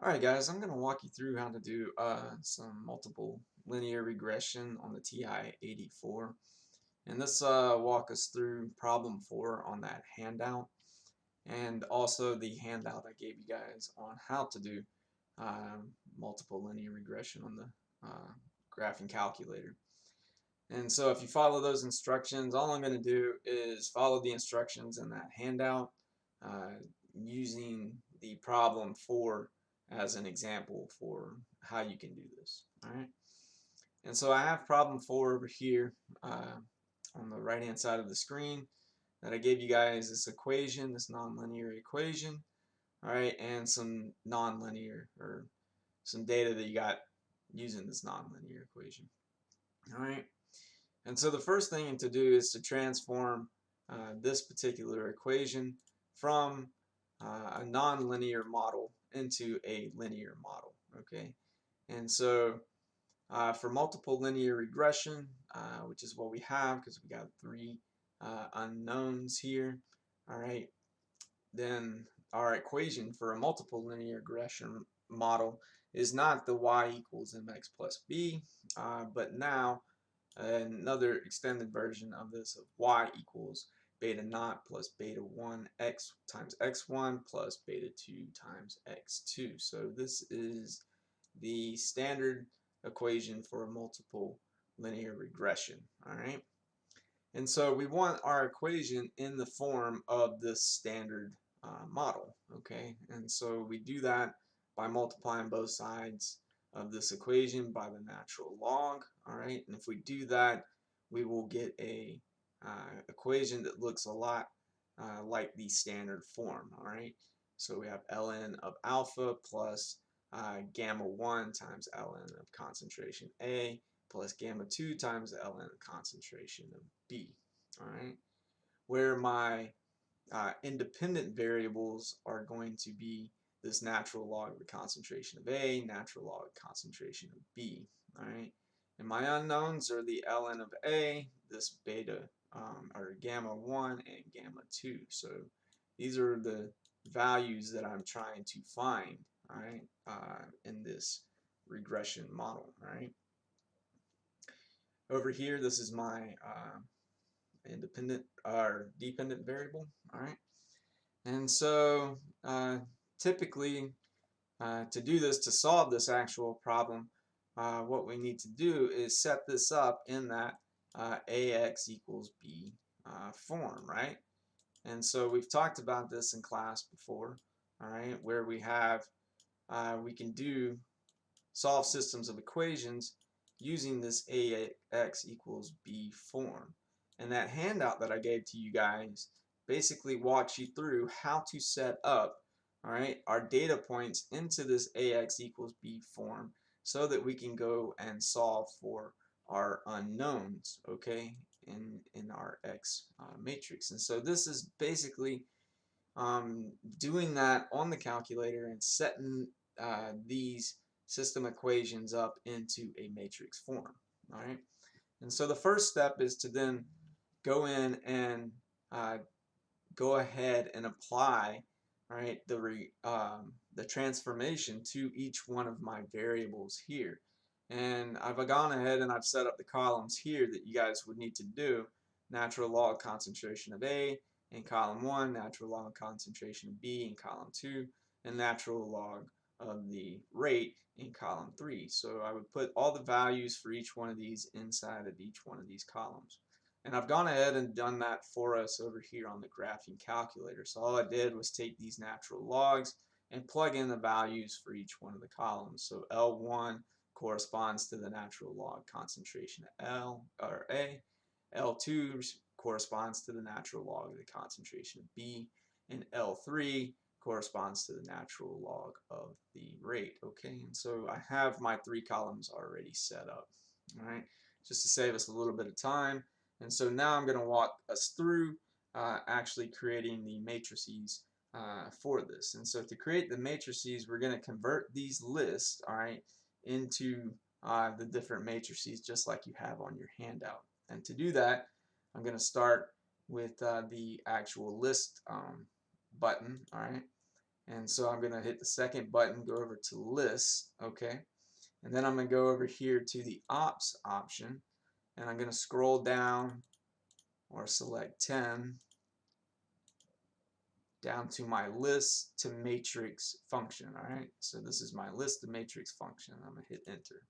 Alright guys, I'm going to walk you through how to do some multiple linear regression on the TI-84. And this walk us through problem 4 on that handout, and also the handout I gave you guys on how to do multiple linear regression on the graphing calculator. And so if you follow those instructions, all I'm going to do is follow the instructions in that handout uh, using the problem 4 as an example for how you can do this. Alright, and so I have problem 4 over here on the right hand side of the screen that I gave you guys this equation, this nonlinear equation, alright, and some nonlinear or some data that you got using this nonlinear equation. Alright, and so the first thing to do is to transform this particular equation from a nonlinear model into a linear model. Okay, and so for multiple linear regression, which is what we have because we got three unknowns here, all right, then our equation for a multiple linear regression model is not the y equals mx plus b, but now another extended version of this of y equals beta naught plus beta 1 x times x1 plus beta 2 times x2. So this is the standard equation for a multiple linear regression. Alright, and so we want our equation in the form of this standard model. Okay, and so we do that by multiplying both sides of this equation by the natural log. Alright, and if we do that, we will get a equation that looks a lot like the standard form. Alright, so we have ln of alpha plus gamma 1 times ln of concentration A plus gamma 2 times the ln of concentration of B. Alright, where my independent variables are going to be this natural log of the concentration of A, natural log of concentration of B. Alright, and my unknowns are the ln of A, this beta or gamma 1 and gamma 2. So these are the values that I'm trying to find, alright, in this regression model. Alright, over here this is my independent or dependent variable. Alright, and so typically to do this, to solve this actual problem, what we need to do is set this up in that AX equals B form, right? And so we've talked about this in class before, all right, where we have we can do solve systems of equations using this AX equals B form. And that handout that I gave to you guys basically walks you through how to set up, all right, our data points into this AX equals B form so that we can go and solve for our unknowns, okay, in our X matrix. And so this is basically doing that on the calculator and setting these system equations up into a matrix form. All right, and so the first step is to then go in and go ahead and apply, all right, the transformation to each one of my variables here. And I've gone ahead and I've set up the columns here that you guys would need to do: natural log concentration of A in column 1, natural log concentration of B in column 2, and natural log of the rate in column 3. So I would put all the values for each one of these inside of each one of these columns. And I've gone ahead and done that for us over here on the graphing calculator. So all I did was take these natural logs and plug in the values for each one of the columns. So L1 corresponds to the natural log concentration of L or A. L2 corresponds to the natural log of the concentration of B, and L3 corresponds to the natural log of the rate. Okay, and so I have my three columns already set up. All right, just to save us a little bit of time. And so now I'm going to walk us through actually creating the matrices for this. And so to create the matrices, we're going to convert these lists, all right, into the different matrices just like you have on your handout. And to do that, I'm going to start with the actual list button, all right, And so I'm going to hit the second button, go over to list, okay? And then I'm going to go over here to the ops option, and I'm going to scroll down or select 10 down to my list to matrix function. All right, so this is my list to matrix function. I'm going to hit enter.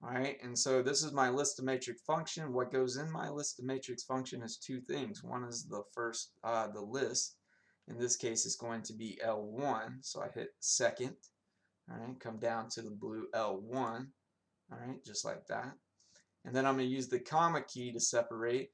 All right, and so this is my list to matrix function. What goes in my list to matrix function is two things. One is the first, the list. In this case, it's going to be L1. So I hit second. All right, come down to the blue L1. All right, just like that. And then I'm going to use the comma key to separate.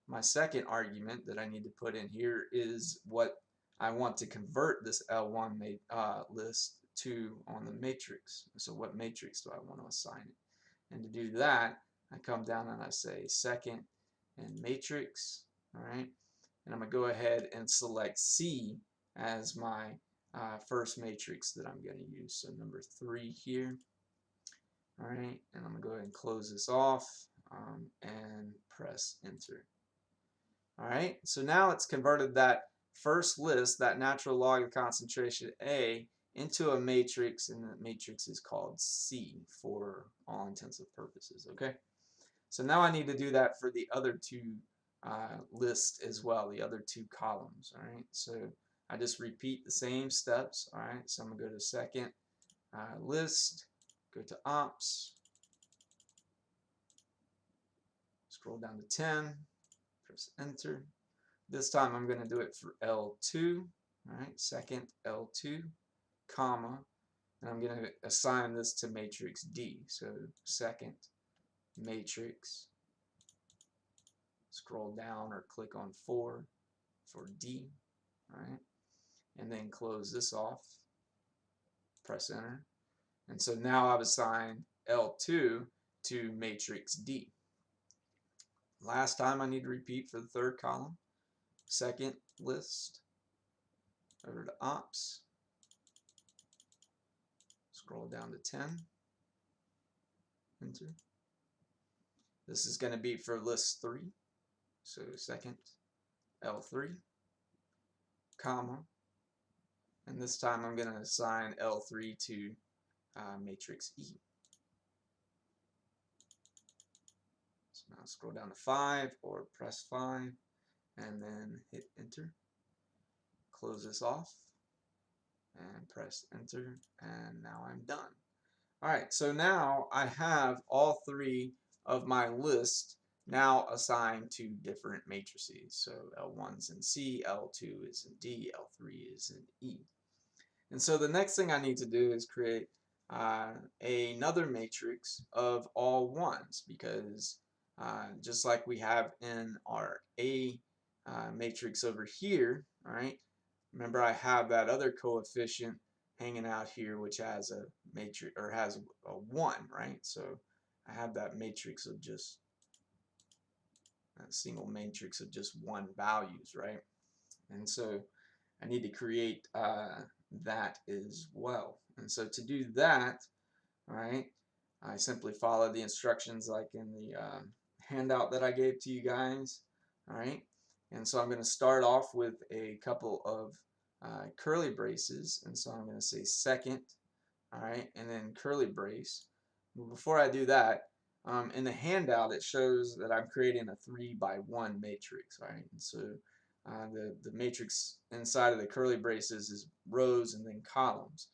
My second argument that I need to put in here is what I want to convert this L1 list to on the matrix. So what matrix do I want to assign it? And to do that, I come down and I say second and matrix. All right, and I'm going to go ahead and select C as my first matrix that I'm going to use. So number 3 here. All right, and I'm going to go ahead and close this off and press enter. All right, so now it's converted that first list, that natural log of concentration A, into a matrix, and the matrix is called C for all intensive purposes. Okay, so now I need to do that for the other two lists as well, the other two columns. All right, so I just repeat the same steps. All right, so I'm gonna go to second list, go to ops, scroll down to 10, press enter. This time I'm going to do it for L2. All right, second L2, comma, and I'm going to assign this to matrix D. So second matrix, scroll down or click on 4 for D. All right, and then close this off, press enter. And so now I've assigned L2 to matrix D. Last time I need to repeat for the third column. Second list, over to ops, scroll down to 10, enter. This is going to be for list 3, so second L3, comma, and this time I'm going to assign L3 to matrix E. So now scroll down to 5 or press 5 and then hit enter. Close this off and press enter, and now I'm done. Alright, so now I have all 3 of my list now assigned to different matrices. So L1's in C, L2 is in D, L3 is in E. And so the next thing I need to do is create another matrix of all ones, because just like we have in our A matrix over here, all right, remember I have that other coefficient hanging out here which has a matrix, or has a 1, right? So I have that matrix of just a single matrix of just 1 values, right? And so I need to create that as well. And so to do that, all right, I simply follow the instructions like in the handout that I gave to you guys. All right, and so I'm going to start off with a couple of curly braces, and so I'm going to say second, all right, and then curly brace. Before I do that, in the handout it shows that I'm creating a 3 by 1 matrix, right? And so the matrix inside of the curly braces is rows and then columns.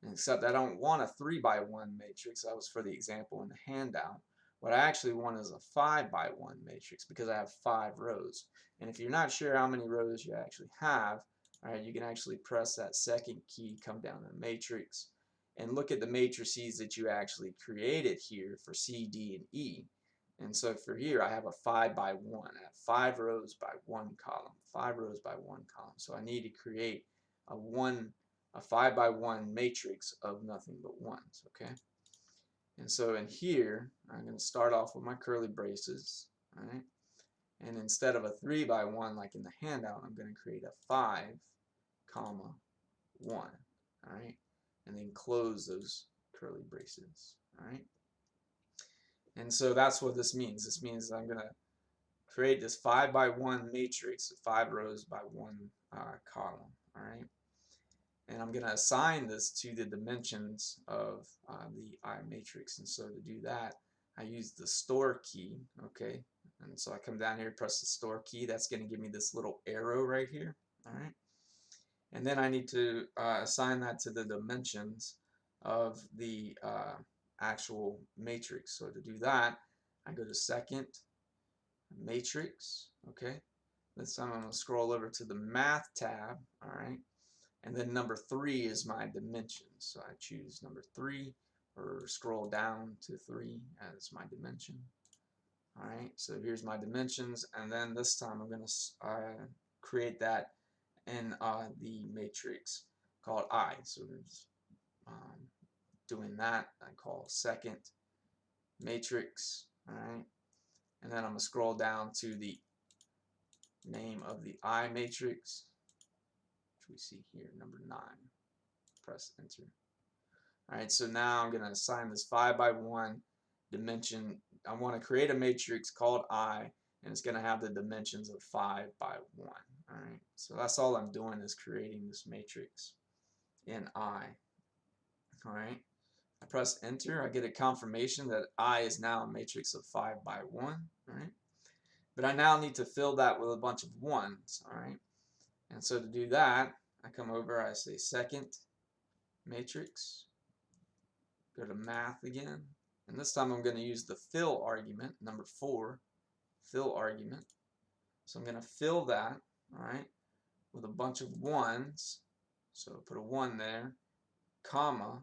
And except I don't want a 3 by 1 matrix. That was for the example in the handout. What I actually want is a 5 by 1 matrix, because I have 5 rows. And if you're not sure how many rows you actually have, all right, you can actually press that second key, come down to the matrix, and look at the matrices that you actually created here for C, D, and E. And so for here I have a 5 by 1. I have 5 rows by 1 column, 5 rows by 1 column. So I need to create a 5 by 1 matrix of nothing but ones, okay? And so in here I'm going to start off with my curly braces, all right? And instead of a 3 by 1 like in the handout, I'm going to create a 5 comma 1, all right? And then close those curly braces, all right? And so that's what this means. This means I'm going to create this 5 by 1 matrix, 5 rows by 1 column, all right? And I'm going to assign this to the dimensions of the I matrix. And so to do that, I use the store key, okay? And so I come down here, press the store key. That's going to give me this little arrow right here, all right? And then I need to assign that to the dimensions of the actual matrix. So to do that, I go to second, matrix, okay? This time I'm going to scroll over to the math tab, all right? And then number 3 is my dimension. So I choose number 3 or scroll down to 3 as my dimension. All right, so here's my dimensions, and then this time I'm going to create that in the matrix called I. So there's doing that, I call second matrix. All right, and then I'm going to scroll down to the name of the I matrix, which we see here, number 9. Press enter. All right, so now I'm going to assign this 5 by 1 dimension. I want to create a matrix called I, and it's going to have the dimensions of 5 by 1. All right, so that's all I'm doing is creating this matrix in I. All right, I press enter. I get a confirmation that I is now a matrix of 5 by 1. All right, but I now need to fill that with a bunch of 1s. All right, and so to do that, I come over, I say second matrix, go to math again, and this time I'm going to use the fill argument, number 4, fill argument. So I'm going to fill that, all right, with a bunch of 1s. So put a 1 there, comma,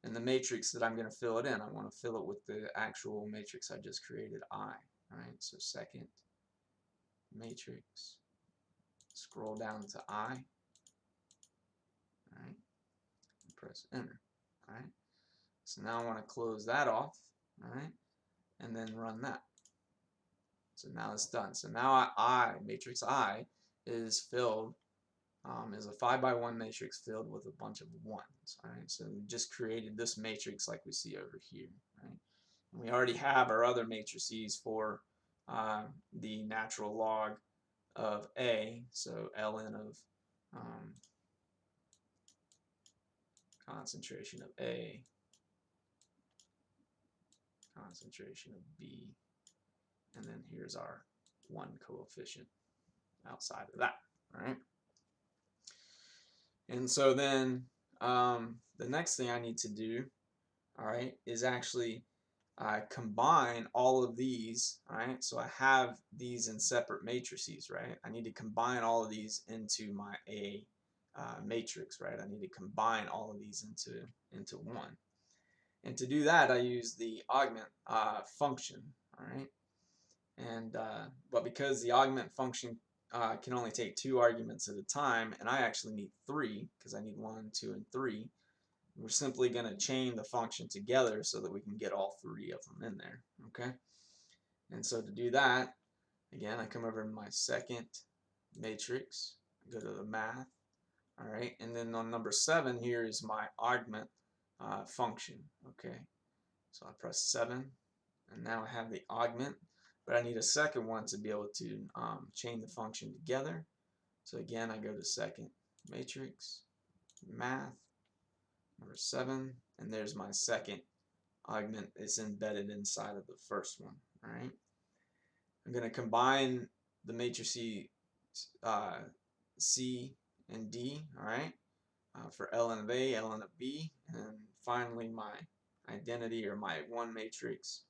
and the matrix that I'm going to fill it in, I want to fill it with the actual matrix I just created, I. All right, so second matrix, scroll down to I, all right, and press enter. All right, so now I want to close that off, all right, and then run that. So now it's done. So now matrix I is filled, is a 5 by 1 matrix filled with a bunch of 1s. All right, so we just created this matrix like we see over here. Right, and we already have our other matrices for the natural log of A. So ln of concentration of A, concentration of B, and then here's our 1 coefficient outside of that. All right. And so then the next thing I need to do, all right, is actually combine all of these. All right, so I have these in separate matrices, right? I need to combine all of these into my A matrix, right? I need to combine all of these into one. And to do that, I use the augment function, all right? And but because the augment function can only take 2 arguments at a time, and I actually need 3 because I need 1, 2, and 3. We're simply going to chain the function together so that we can get all 3 of them in there. Okay. And so to do that, again, I come over to my second matrix, go to the math, all right, and then on number 7 here is my augment function. Okay, so I press 7, and now I have the augment. But I need a second one to be able to chain the function together. So again, I go to second matrix, math, number 7, and there's my second augment. It's embedded inside of the first one. All right. I'm going to combine the matrices C and D. All right, for ln of A, ln of B, and finally my identity or my 1 matrix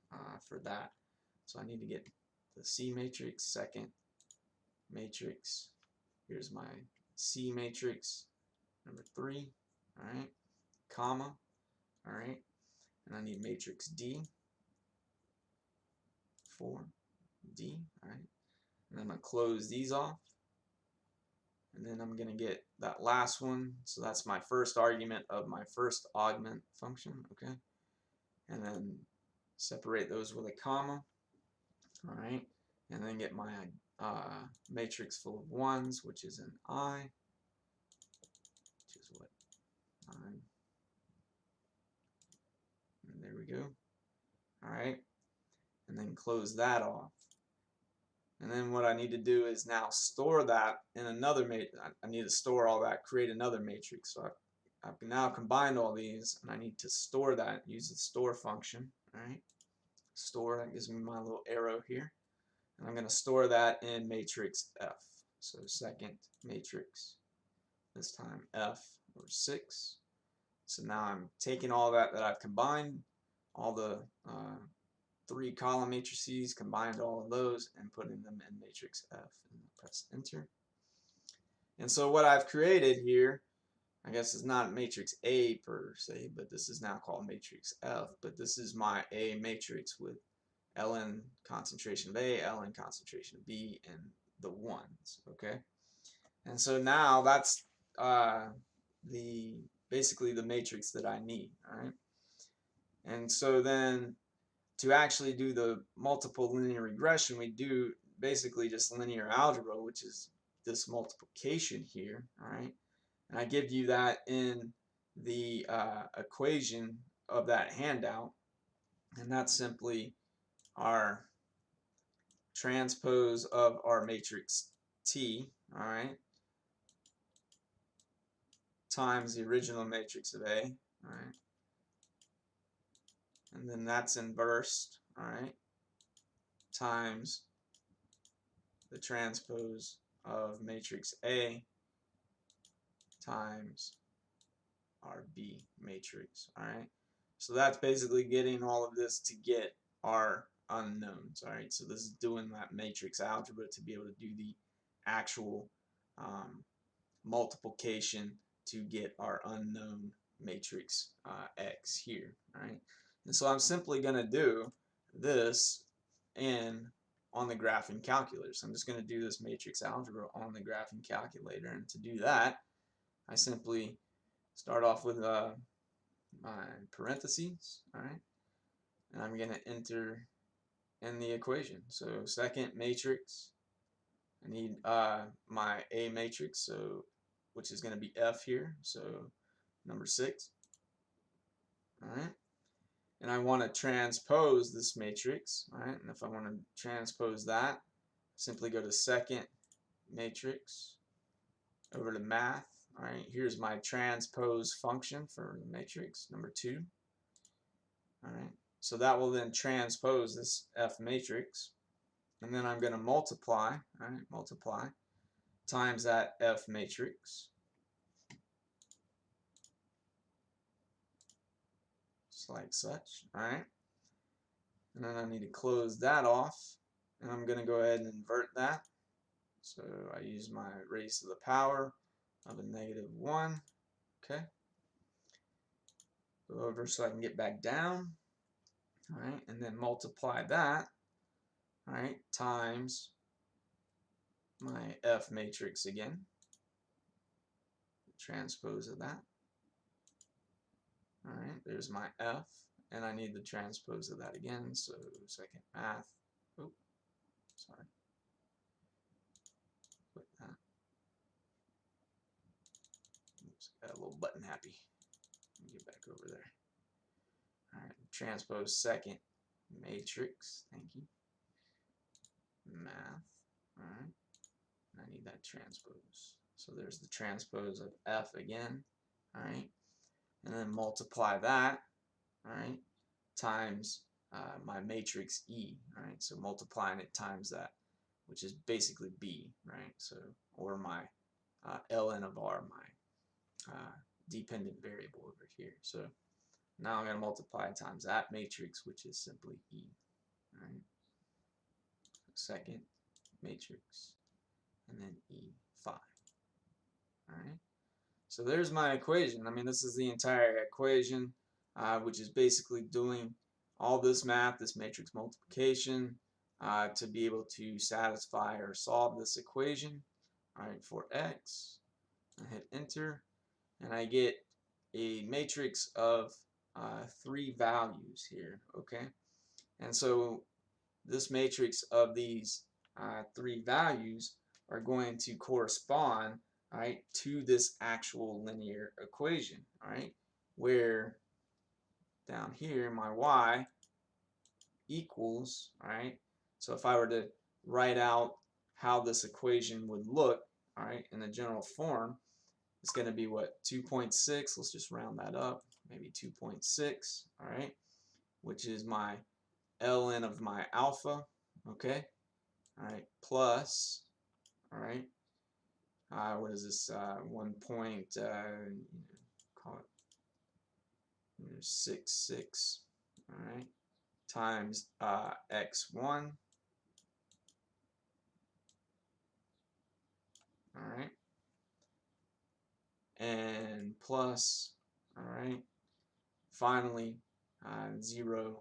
for that. So I need to get the C matrix, second matrix. Here's my C matrix, number 3, all right, comma, all right, and I need matrix D, 4, D, all right, and I'm going to close these off, and then I'm going to get that last one, so that's my first argument of my first augment function, okay, and then separate those with a comma. All right, and then get my matrix full of 1s, which is an I, which is what I, and there we go. All right, and then close that off. And then what I need to do is now store that in another matrix. I need to store all that, create another matrix. So I've now combined all these, and I need to store that. Use the store function. All right, store. That gives me my little arrow here, and I'm going to store that in matrix F. So second matrix, this time F over 6. So now I'm taking all that I've combined, all the 3 column matrices, combined all of those, and putting them in matrix F, and press enter. And so what I've created here, I guess it's not matrix A per se, but this is now called matrix F, but this is my A matrix with Ln concentration of A, Ln concentration of B, and the ones, okay? And so now that's basically the matrix that I need, all right? And so then to actually do the multiple linear regression, we do basically just linear algebra, which is this multiplication here, all right? And I give you that in the equation of that handout, and that's simply our transpose of our matrix T, all right, times the original matrix of A, all right, and then that's inversed, all right, times the transpose of matrix A times our B matrix, all right. So that's basically getting all of this to get our unknowns, all right. So this is doing that matrix algebra to be able to do the actual multiplication to get our unknown matrix X here, right? And so I'm simply going to do this on the graphing calculator. So I'm just going to do this matrix algebra on the graphing calculator, and to do that, I simply start off with my parentheses, all right, and I'm going to enter in the equation. So second matrix, I need my A matrix, so which is going to be F here, so number 6, all right, and I want to transpose this matrix, all right, and if I want to transpose that, simply go to second matrix, over to math, all right, here's my transpose function for the matrix, number 2, all right, so that will then transpose this F matrix, and then I'm going to multiply, all right, multiply times that F matrix, just like such, all right, and then I need to close that off, and I'm going to go ahead and invert that. So I use my raised to the power of a -1, okay, go over so I can get back down, all right, and then multiply that, all right, times my F matrix again, transpose of that, all right, there's my F, and I need the transpose of that again, so second math, oh, sorry, put that, oops, got a little button happy, let me get back over there, all right, transpose second matrix, thank you, math, all right, and I need that transpose, so there's the transpose of F again, all right, and then multiply that, all right, times my matrix E, all right, so multiplying it times that, which is basically B, right, so, or my ln of R, my dependent variable over here, so now I'm going to multiply times that matrix, which is simply E, all right, second matrix, and then E5, all right, so there's my equation. I mean, this is the entire equation, which is basically doing all this math, this matrix multiplication, to be able to satisfy or solve this equation. All right, for X, I hit enter, and I get a matrix of 3 values here, okay? And so this matrix of these 3 values are going to correspond, all right, to this actual linear equation, all right, where down here my y equals, all right, so if I were to write out how this equation would look, all right, in the general form, it's going to be what, 2.6, let's just round that up, maybe 2.6, all right, which is my ln of my alpha, okay, all right, plus, all right, what is this, 1 point, call it 66, all right, times x1, all right, and plus, all right, finally 0.05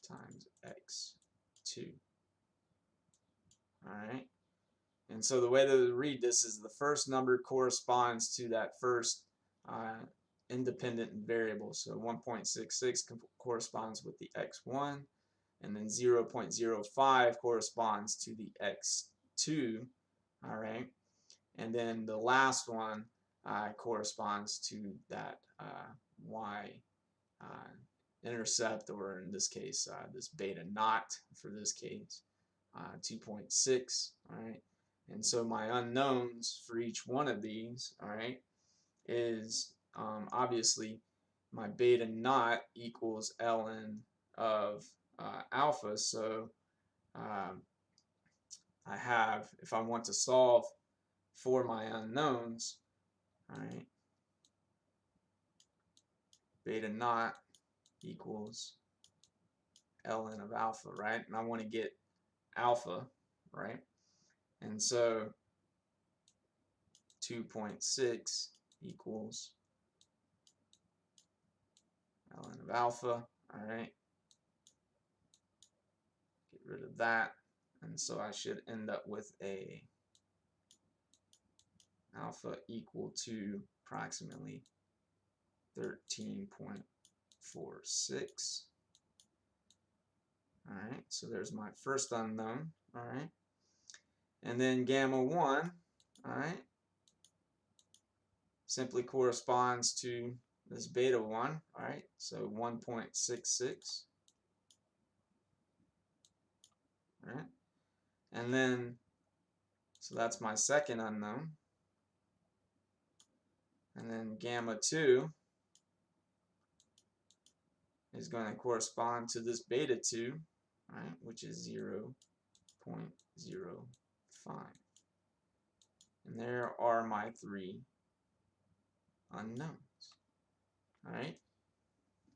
times x2. All right, and so the way to read this is the first number corresponds to that first independent variable. So 1.66 corresponds with the x1, and then 0.05 corresponds to the x2. All right, and then the last one corresponds to that y intercept, or in this case, this beta naught for this case, 2.6. All right, and so my unknowns for each one of these, all right, is obviously my beta naught equals ln of alpha. So I have, if I want to solve for my unknowns, all right, beta naught equals ln of alpha, right? And I want to get alpha, right? And so 2.6 equals ln of alpha, all right? Get rid of that. And so I should end up with a alpha equal to approximately 13.46. All right, so there's my first unknown, all right? And then gamma 1, all right, simply corresponds to this beta 1, all right? So 1.66, all right? And then, so that's my second unknown. And then gamma 2 is going to correspond to this beta 2, right, which is 0.05. And there are my three unknowns. All right,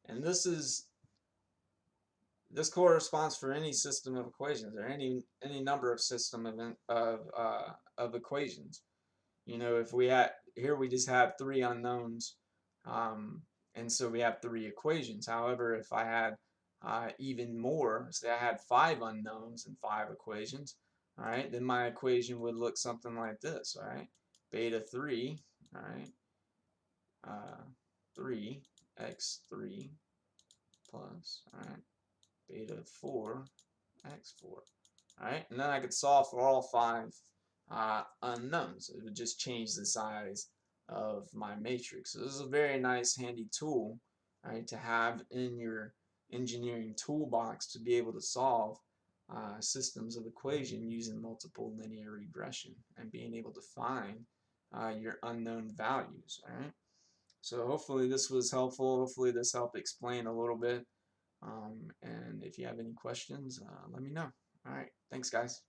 and this corresponds for any system of equations, or any number of system of equations. You know, if we had here, we just have three unknowns, and so we have three equations. However, if I had even more, say I had 5 unknowns and 5 equations, all right, then my equation would look something like this, all right, beta 3, all right, 3x3 plus, all right, beta 4x4, all right, and then I could solve for all 5 unknowns. It would just change the size of my matrix. So this is a very nice, handy tool, right, to have in your engineering toolbox to be able to solve systems of equation using multiple linear regression and being able to find your unknown values. All right. So hopefully this was helpful. Hopefully this helped explain a little bit. And if you have any questions, let me know. All right. Thanks, guys.